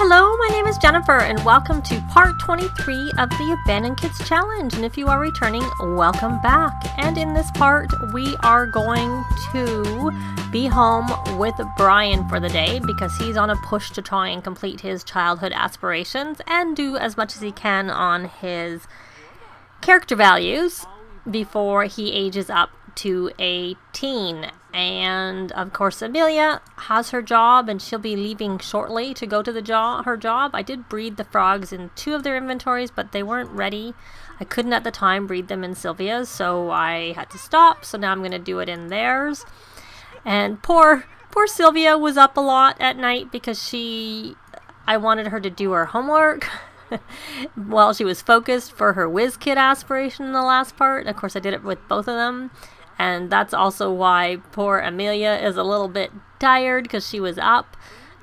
Hello, my name is Jennifer and welcome to part 23 of the Abandoned Kids Challenge. And if you are returning, welcome back. And in this part, we are going to be home with Brian for the day because he's on a push to try and complete his childhood aspirations and do as much as he can on his character values before he ages up to a teen. And of course Amelia has her job and she'll be leaving shortly to go to her job. I did breed the frogs in 2 of their inventories, but they weren't ready. I couldn't at the time breed them in Sylvia's, so I had to stop. So now I'm going to do it in theirs. And poor Sylvia was up a lot at night because I wanted her to do her homework while she was focused for her Whiz Kid aspiration in the last part. Of course I did it with both of them. And that's also why poor Amelia is a little bit tired because she was up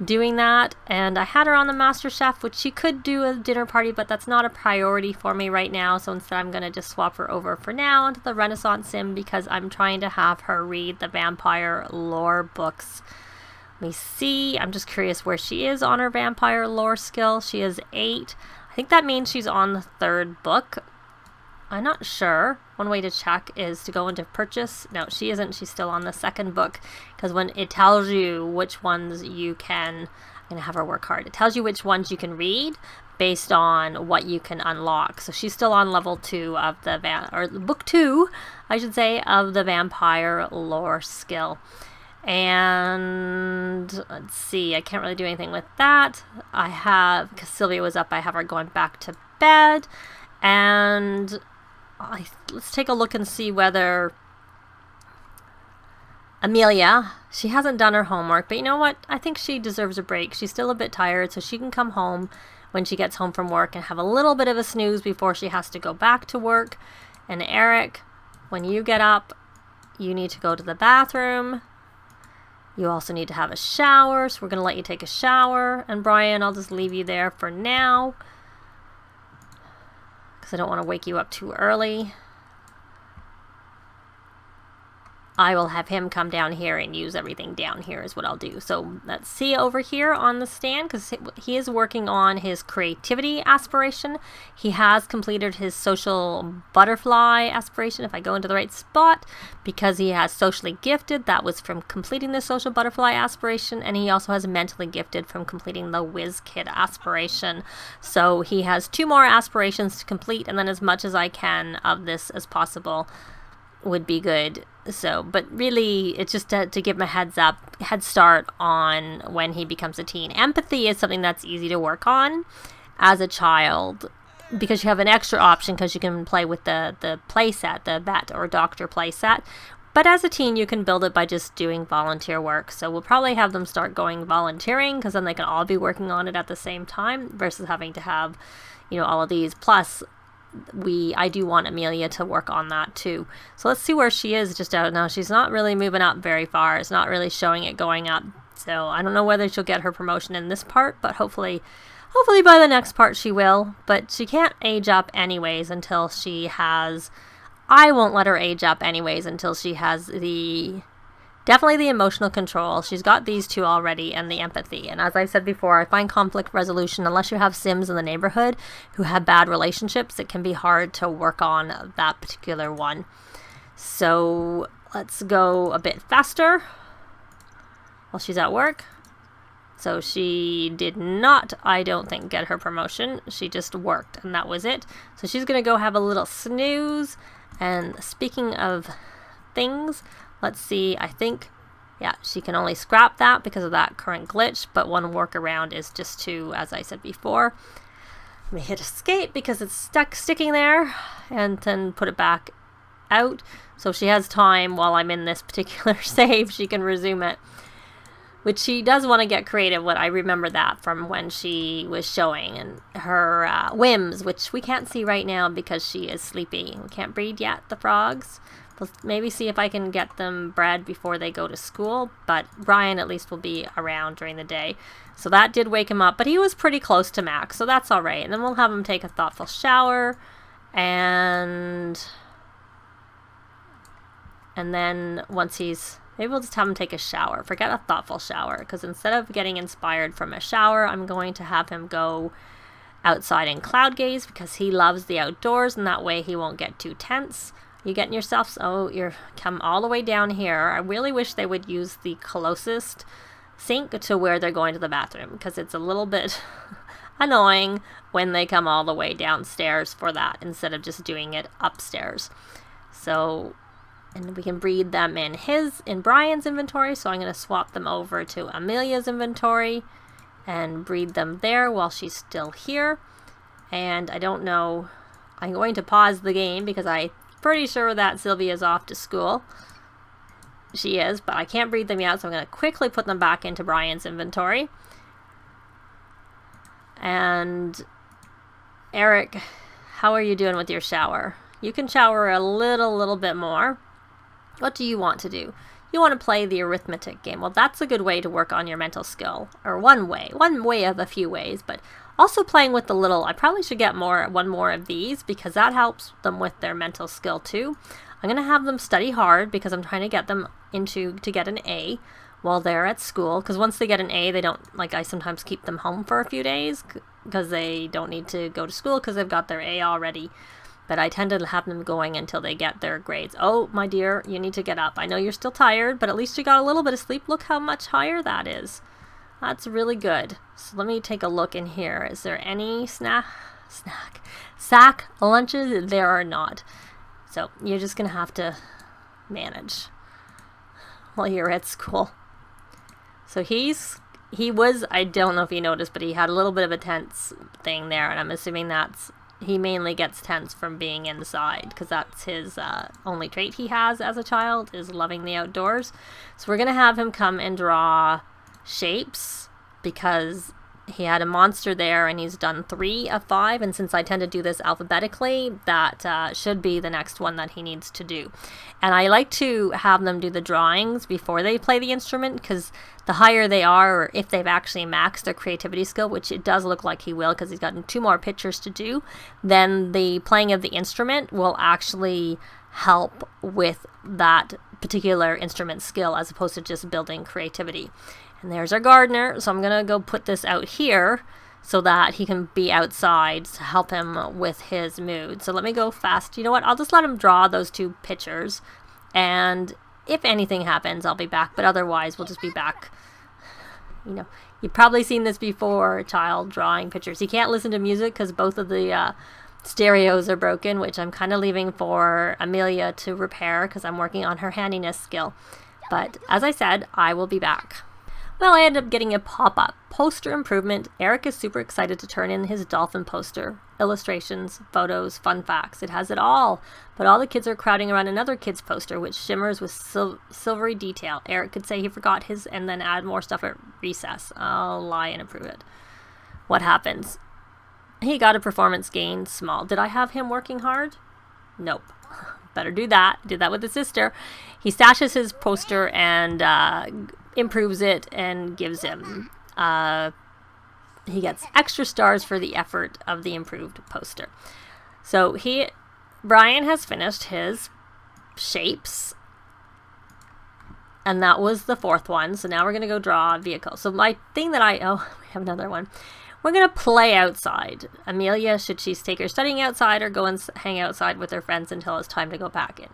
doing that. And I had her on the Master Chef, which she could do a dinner party, but that's not a priority for me right now. So instead I'm going to just swap her over for now into the Renaissance Sim because I'm trying to have her read the vampire lore books. Let me see. I'm just curious where she is on her vampire lore skill. She is 8. I think that means she's on the 3rd book. I'm not sure. One way to check is to go into purchase. No, she isn't. She's still on the 2nd book because when it tells you which ones you can, I'm going to have her work hard. It tells you which ones you can read based on what you can unlock. So she's still on level 2 of book 2, I should say, of the vampire lore skill. And let's see, I can't really do anything with that. Because Sylvia was up, I have her going back to bed. And let's take a look and see whether Amelia, she hasn't done her homework, but you know what? I think she deserves a break. She's still a bit tired, so she can come home when she gets home from work and have a little bit of a snooze before she has to go back to work. And Eric, when you get up, you need to go to the bathroom. You also need to have a shower, so we're going to let you take a shower. And Brian, I'll just leave you there for now, I don't want to wake you up too early. I will have him come down here and use everything down here is what I'll do. So let's see over here on the stand because he is working on his creativity aspiration. He has completed his social butterfly aspiration if I go into the right spot because he has socially gifted. That was from completing the social butterfly aspiration, and he also has mentally gifted from completing the Whiz Kid aspiration. So he has 2 more aspirations to complete, and then as much as I can of this as possible would be good. So, but really, it's just to give him a head start on when he becomes a teen. Empathy is something that's easy to work on as a child because you have an extra option because you can play with the play set, the vet or doctor play set. But as a teen, you can build it by just doing volunteer work. So we'll probably have them start going volunteering because then they can all be working on it at the same time versus having to have, all of these. Plus, I do want Amelia to work on that too. So let's see where she is just out now. She's not really moving up very far. It's not really showing it going up. So I don't know whether she'll get her promotion in this part, but hopefully by the next part she will. But she can't age up anyways until she has... I won't let her age up anyways until she has definitely the emotional control. She's got these 2 already and the empathy. And as I said before, I find conflict resolution, unless you have Sims in the neighborhood who have bad relationships, it can be hard to work on that particular one. So let's go a bit faster while she's at work. So she did not, I don't think, get her promotion. She just worked and that was it. So she's going to go have a little snooze. And speaking of things, let's see, I think, yeah, she can only scrap that because of that current glitch, but one workaround is just to, as I said before, let me hit escape because it's sticking there, and then put it back out. So she has time while I'm in this particular save, she can resume it. Which she does want to get creative. I remember that from when she was showing and her whims, which we can't see right now because she is sleepy. We can't breed yet, the frogs. We'll maybe see if I can get them bred before they go to school, but Brian at least will be around during the day. So that did wake him up, but he was pretty close to max, so that's all right. And then we'll have him take a thoughtful shower, and then once he's Maybe we'll just have him take a shower. Forget a thoughtful shower, because instead of getting inspired from a shower, I'm going to have him go outside and cloud gaze, because he loves the outdoors, and that way he won't get too tense. You getting yourself, oh, you're come all the way down here. I really wish they would use the closest sink to where they're going to the bathroom, because it's a little bit annoying when they come all the way downstairs for that instead of just doing it upstairs. So, and we can breed them in Brian's inventory, so I'm going to swap them over to Amelia's inventory and breed them there while she's still here. And I don't know, I'm going to pause the game because I'm pretty sure that Sylvia's off to school. She is, but I can't breed them yet, so I'm going to quickly put them back into Brian's inventory. And Eric, how are you doing with your shower? You can shower a little bit more. What do you want to do? You want to play the arithmetic game. Well, that's a good way to work on your mental skill, or one way of a few ways, but also playing with the little, I probably should get one more of these, because that helps them with their mental skill too. I'm going to have them study hard, because I'm trying to get them to get an A while they're at school, because once they get an A, they don't, like, I sometimes keep them home for a few days because they don't need to go to school because they've got their A already. But I tend to have them going until they get their grades. Oh, my dear, you need to get up. I know you're still tired, but at least you got a little bit of sleep. Look how much higher that is. That's really good. So let me take a look in here. Is there any sack lunches? There are not. So you're just going to have to manage while you're at school. So he was, I don't know if you noticed, but he had a little bit of a tense thing there, and I'm assuming he mainly gets tense from being inside, because that's his only trait he has as a child, is loving the outdoors. So we're going to have him come and draw shapes, because he had a monster there and he's done 3 of 5, and since I tend to do this alphabetically, that should be the next one that he needs to do. And I like to have them do the drawings before they play the instrument, because the higher they are, or if they've actually maxed their creativity skill, which it does look like he will because he's gotten 2 more pictures to do, then the playing of the instrument will actually help with that particular instrument skill as opposed to just building creativity. And there's our gardener, so I'm going to go put this out here so that he can be outside to help him with his mood. So let me go fast. You know what? I'll just let him draw those 2 pictures, and if anything happens, I'll be back, but otherwise we'll just be back. You know, you've probably seen this before, a child drawing pictures. He can't listen to music because both of the stereos are broken, which I'm kind of leaving for Amelia to repair because I'm working on her handiness skill. But as I said, I will be back. Well, I ended up getting a pop-up poster improvement. Eric is super excited to turn in his dolphin poster. Illustrations, photos, fun facts. It has it all. But all the kids are crowding around another kid's poster, which shimmers with silvery detail. Eric could say he forgot his and then add more stuff at recess. I'll lie and approve it. What happens? He got a performance gain small. Did I have him working hard? Nope. Better do that. Did that with his sister. He stashes his poster and improves it and gives him he gets extra stars for the effort of the improved poster. So Brian has finished his shapes, and that was the 4th one. So now we're going to go draw a vehicle. So my thing that we have another one. We're going to play outside. Amelia, should she take her studying outside or go and hang outside with her friends until it's time to go back in?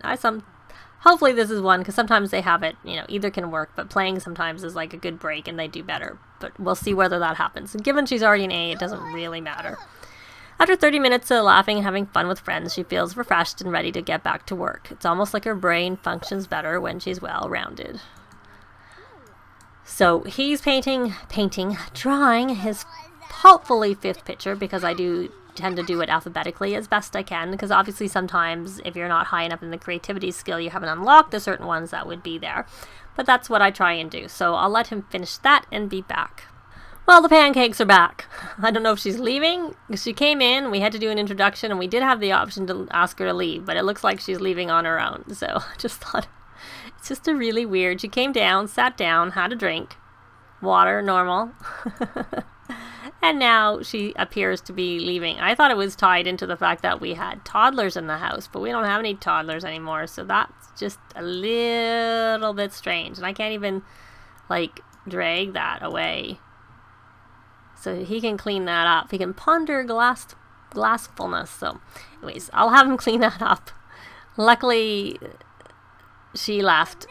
Hopefully this is one, because sometimes they have it, either can work, but playing sometimes is like a good break and they do better. But we'll see whether that happens. And given she's already an A, it doesn't really matter. After 30 minutes of laughing and having fun with friends, she feels refreshed and ready to get back to work. It's almost like her brain functions better when she's well-rounded. So he's drawing his hopefully 5th picture, because I do tend to do it alphabetically as best I can, because obviously sometimes if you're not high enough in the creativity skill, you haven't unlocked the certain ones that would be there. But that's what I try and do. So I'll let him finish that and be back. Well, the pancakes are back. I don't know if she's leaving. She came in, we had to do an introduction, and we did have the option to ask her to leave, but it looks like she's leaving on her own. So I just thought, it's just a really weird. She came down, sat down, had a drink, water, normal. And now she appears to be leaving. I thought it was tied into the fact that we had toddlers in the house, but we don't have any toddlers anymore. So that's just a little bit strange. And I can't even, like, drag that away. So he can clean that up. He can ponder glassfulness. So anyways, I'll have him clean that up. Luckily, she left.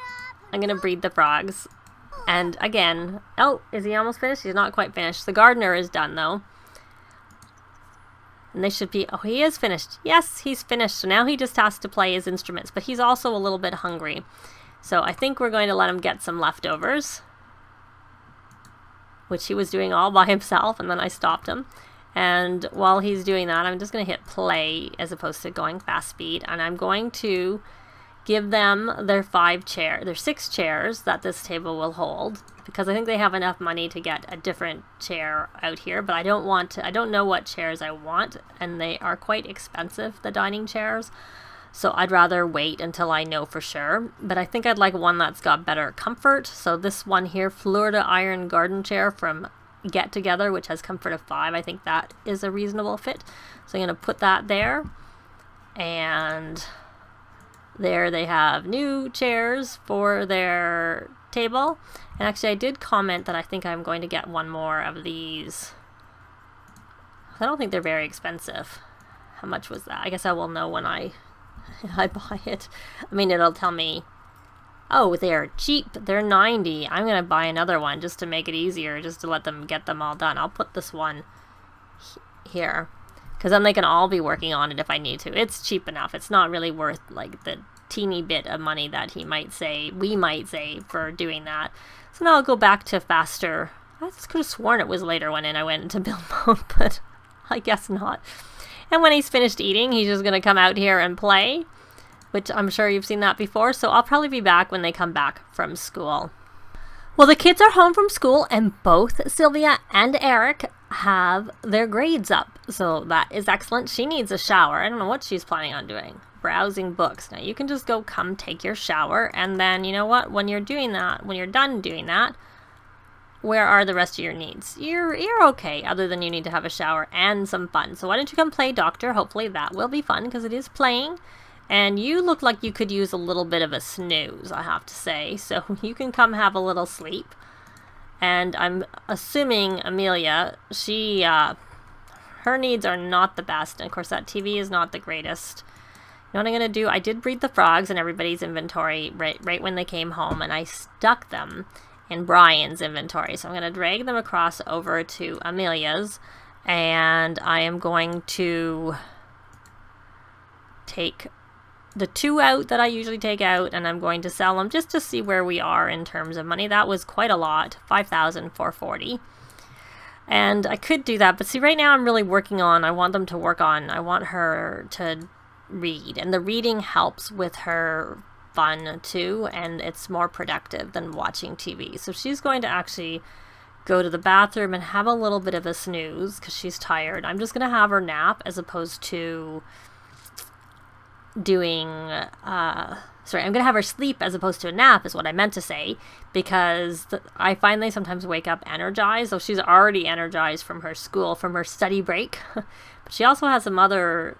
I'm going to breed the frogs. And again, oh, is he almost finished? He's not quite finished. The gardener is done, though. And they should be, oh, he is finished. Yes, he's finished. So now he just has to play his instruments. But he's also a little bit hungry. So I think we're going to let him get some leftovers, which he was doing all by himself. And then I stopped him. And while he's doing that, I'm just going to hit play as opposed to going fast speed. And I'm going to give them their 6 chairs that this table will hold, because I think they have enough money to get a different chair out here, but I don't know what chairs I want, and they are quite expensive, the dining chairs, so I'd rather wait until I know for sure. But I think I'd like one that's got better comfort. So this one here, Florida Iron Garden Chair from Get Together, which has comfort of 5, I think that is a reasonable fit. So I'm going to put that there, and there they have new chairs for their table. And actually I did comment that I think I'm going to get one more of these. I don't think they're very expensive. How much was that? I guess I will know when I buy it. I mean, it'll tell me, oh, they're cheap. They're 90. I'm going to buy another one just to make it easier, just to let them get them all done. I'll put this one here, because then they can all be working on it if I need to. It's cheap enough. It's not really worth like the teeny bit of money that we might say for doing that. So now I'll go back to faster. I just could have sworn it was later when I went into build mode, but I guess not. And when he's finished eating, he's just going to come out here and play, which I'm sure you've seen that before. So I'll probably be back when they come back from school. Well, the kids are home from school, and both Sylvia and Eric have their grades up. So that is excellent. She needs a shower. I don't know what she's planning on doing. Browsing books. Now you can just come take your shower, and then you know what? When you're done doing that, where are the rest of your needs? You're okay, other than you need to have a shower and some fun. So why don't you come play doctor? Hopefully that will be fun, because it is playing. And you look like you could use a little bit of a snooze, I have to say. So you can come have a little sleep. And I'm assuming Amelia, her needs are not the best. And of course that TV is not the greatest. You know what I'm going to do? I did breed the frogs in everybody's inventory right when they came home. And I stuck them in Brian's inventory. So I'm going to drag them across over to Amelia's. And I am going to take the 2 out that I usually take out, and I'm going to sell them just to see where we are in terms of money. That was quite a lot, $5,440. And I could do that, but see, right now I'm really working on, I want her to read, and the reading helps with her fun too, and it's more productive than watching TV. So she's going to actually go to the bathroom and have a little bit of a snooze because she's tired. I'm just going to have her nap as opposed to doing, I'm going to have her sleep as opposed to a nap is what I meant to say, because I find they sometimes wake up energized. So she's already energized from her study break. But she also has some other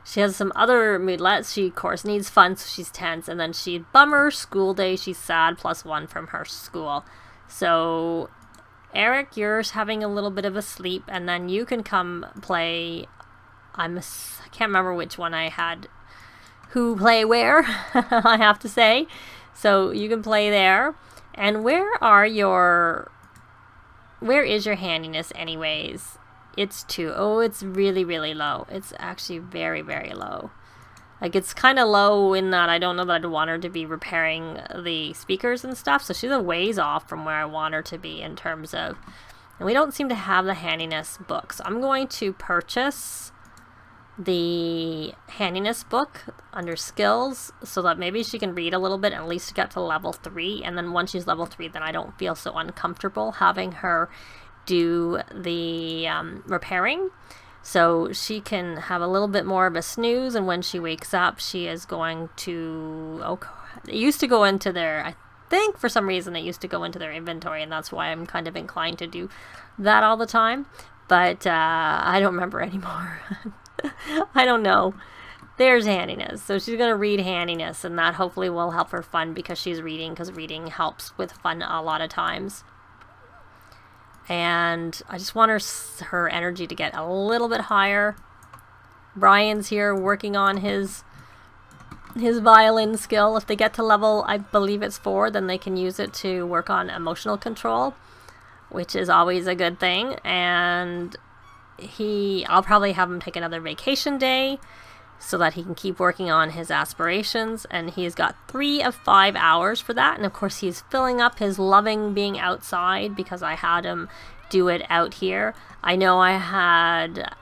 moodlets. She, of course, needs fun, so she's tense. And then bummer, school day, she's sad, +1 from her school. So, Eric, you're having a little bit of a sleep, and then you can come play. I can't remember which one I had who play where, I have to say. So you can play there. And where is your handiness anyways? It's 2. Oh, it's really, really low. It's actually very, very low. Like, it's kind of low in that I don't know that I'd want her to be repairing the speakers and stuff. So she's a ways off from where I want her to be in terms of... And we don't seem to have the handiness book. So I'm going to purchase the handiness book under skills so that maybe she can read a little bit and at least get to level 3. And then once she's level 3, then I don't feel so uncomfortable having her do the repairing. So she can have a little bit more of a snooze, and when she wakes up, she is going to... it used to go into their... I think for some reason it used to go into their inventory, and that's why I'm kind of inclined to do that all the time. But I don't remember anymore. I don't know. There's handiness. So she's going to read handiness, and that hopefully will help her fun because she's reading, because reading helps with fun a lot of times. And I just want her energy to get a little bit higher. Brian's here working on his violin skill. If they get to level, I believe it's 4, then they can use it to work on emotional control, which is always a good thing. And I'll probably have him take another vacation day so that he can keep working on his aspirations, and he's got 3 of 5 hours for that. And of course he's filling up his loving being outside because I had him do it out here. I know I had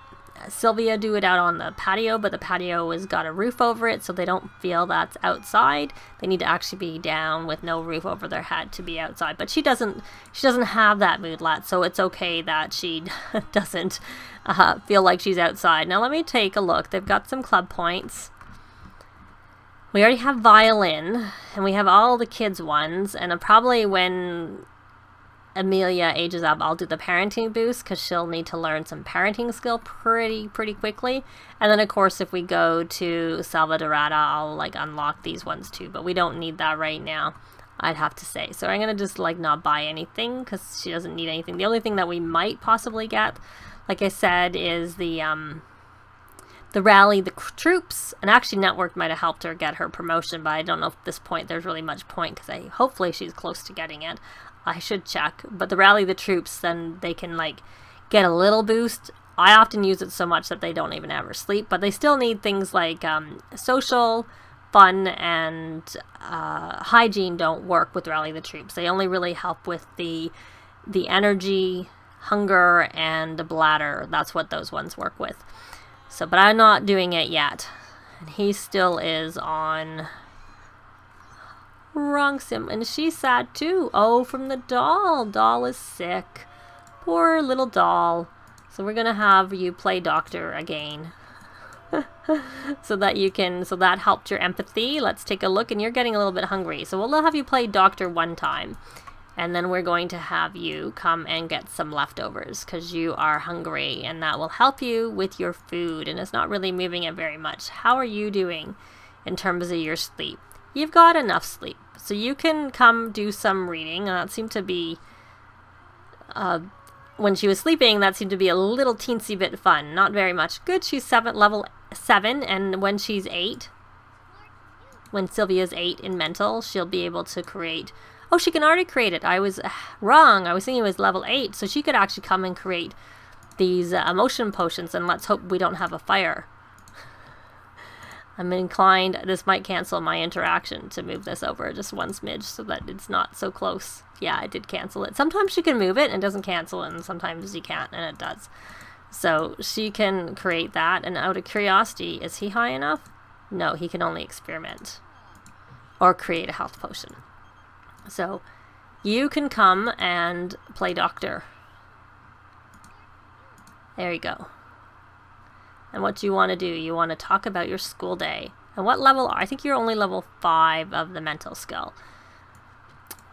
Sylvia do it out on the patio, but the patio has got a roof over it, so they don't feel that's outside. They need to actually be down with no roof over their head to be outside. But she doesn't have that moodlet, so it's okay that she doesn't feel like she's outside. Now let me take a look. They've got some club points. We already have violin, and we have all the kids ones, and probably when Amelia ages up, I'll do the parenting boost because she'll need to learn some parenting skill pretty quickly. And then of course if we go to Salvadorada, I'll like unlock these ones too, but we don't need that right now, I'd have to say. So I'm gonna just like not buy anything because she doesn't need anything. The only thing that we might possibly get, like I said, is the rally the troops, and actually Network might have helped her get her promotion, but I don't know if at this point there's really much point because hopefully she's close to getting it. I should check, but the rally the troops, then they can like get a little boost. I often use it so much that they don't even ever sleep, but they still need things like social, fun, and hygiene don't work with rally the troops. They only really help with the energy, hunger, and the bladder. That's what those ones work with. So, but I'm not doing it yet, and he still is on wrong sim, and she's sad too. Oh, from the doll. Doll is sick. Poor little doll. So we're gonna have you play doctor again. so that helped your empathy. Let's take a look, and you're getting a little bit hungry. So we'll have you play doctor one time, and then we're going to have you come and get some leftovers because you are hungry, and that will help you with your food, and it's not really moving it very much. How are you doing in terms of your sleep? You've got enough sleep, so you can come do some reading, and that seemed to be, when she was sleeping, that seemed to be a little teensy bit fun. Not very much. Good, she's level 7, and when she's 8, when Sylvia's 8 in mental, she'll be able to create, oh, she can already create it. I was wrong. I was thinking it was level 8, so she could actually come and create these emotion potions, and let's hope we don't have a fire. I'm inclined, this might cancel my interaction to move this over just one smidge so that it's not so close. Yeah, I did cancel it. Sometimes you can move it and it doesn't cancel, and sometimes you can't and it does. So she can create that, and out of curiosity, is he high enough? No, he can only experiment or create a health potion. So you can come and play doctor. There you go. And what do you want to do? You want to talk about your school day. And what level? I think you're only level 5 of the mental skill.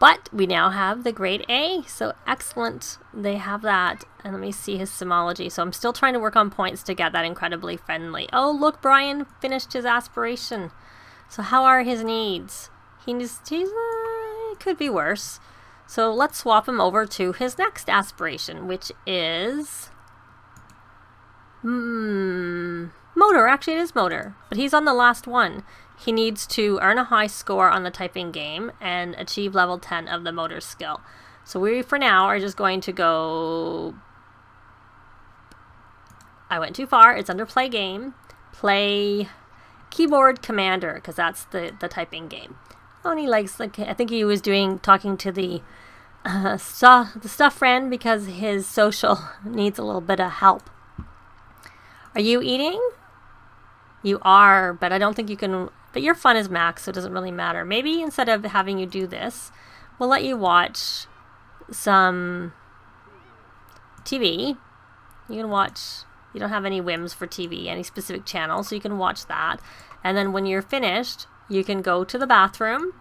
But we now have the grade A. So excellent. They have that. And let me see his simology. So I'm still trying to work on points to get that incredibly friendly. Oh, look, Brian finished his aspiration. So how are his needs? He's it could be worse. So let's swap him over to his next aspiration, which is motor. Actually, it is motor, but he's on the last one. He needs to earn a high score on the typing game and achieve level 10 of the motor skill. So we, for now, are just going to go, I went too far. It's under play game. Play keyboard commander, because that's the typing game. Oh, and he likes, like, I think he was talking to the stuff friend because his social needs a little bit of help. Are you eating? You are, but I don't think you can, but your fun is max, so it doesn't really matter. Maybe instead of having you do this, we'll let you watch some TV. You can watch, you don't have any whims for TV, any specific channel, so you can watch that. And then when you're finished, you can go to the bathroom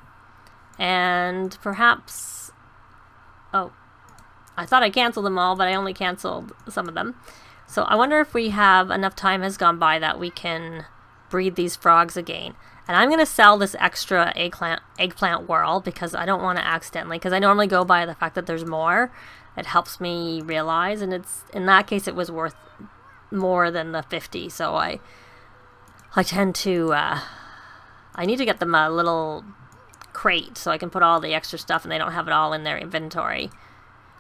and perhaps, oh, I thought I canceled them all, but I only canceled some of them. So I wonder if we have enough time has gone by that we can breed these frogs again. And I'm going to sell this extra eggplant whirl because I don't want to accidentally, because I normally go by the fact that there's more. It helps me realize, and it's, in that case, it was worth more than the 50. So I tend to, I need to get them a little crate so I can put all the extra stuff and they don't have it all in their inventory.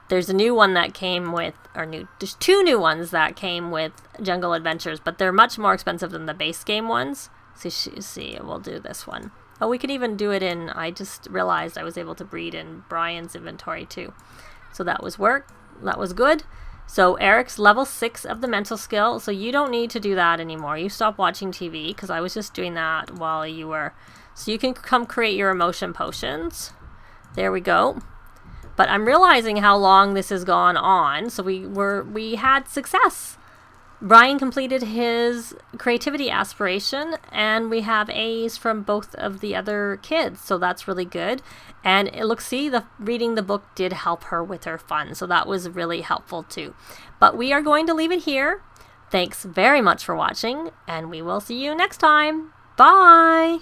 There's a new one that came with, there's 2 new ones that came with Jungle Adventures, but they're much more expensive than the base game ones. See, we'll do this one. Oh, we could even do it in, I just realized I was able to breed in Brian's inventory too. So that was good. So Eric's level 6 of the mental skill, so you don't need to do that anymore. You stop watching TV, because I was just doing that while you were. So you can come create your emotion potions. There we go. But I'm realizing how long this has gone on. So we had success. Brian completed his creativity aspiration, and we have A's from both of the other kids, so that's really good. And reading the book did help her with her fun, so that was really helpful too. But we are going to leave it here. Thanks very much for watching, and we will see you next time. Bye!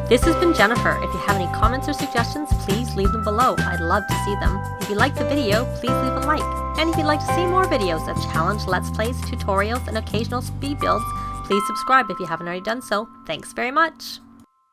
This has been Jennifer. If you have any comments or suggestions, please leave them below. I'd love to see them. If you liked the video, please leave a like. And if you'd like to see more videos of challenge, let's plays, tutorials, and occasional speed builds, please subscribe if you haven't already done so. Thanks very much.